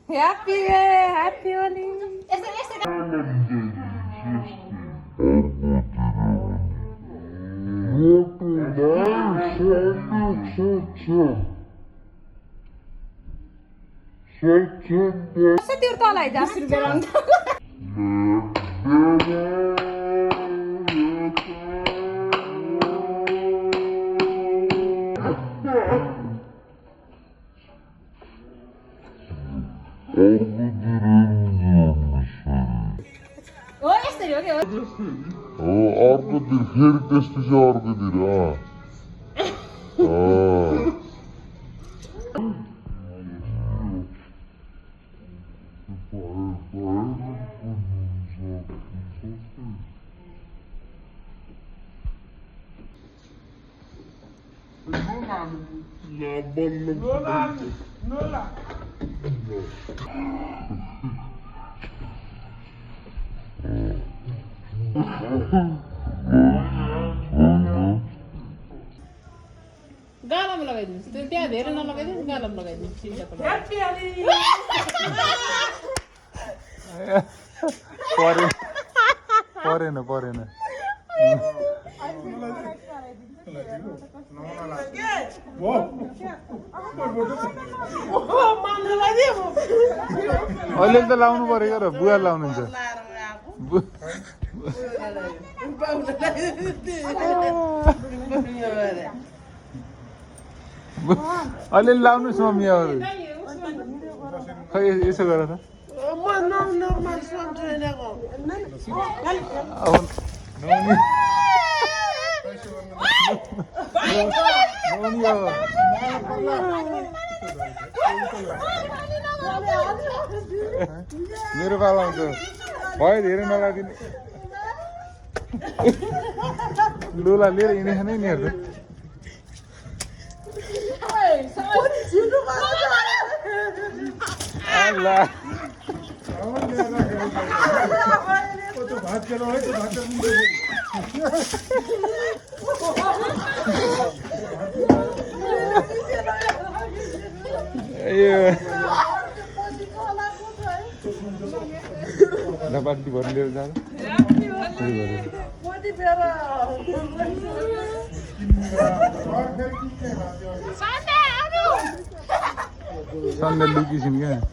Happy Holi. कसं तीर्थाला आहे 10 रुपये अर्को दिन फेरि त्यसपछि अर्को दिन गालामा लगाइदिनुहोस् त्यो त्यहाँ धेरै नलगाइदिनुहोस् गालामा लगाइदिनुहोस् परेन अहिले त लाउनु परेको र बुवा लाउनुहुन्छ अलिअलि लाउनुहोस् मम्मी खै यसो गर त मेरो पाला आउँछ भयो धेरै नलादिने लुला लिएर हिँडेछ नै नि हेर्नु बाल्टी भर्नु लिएर जाँदा सन्डे लुकिसिन् क्या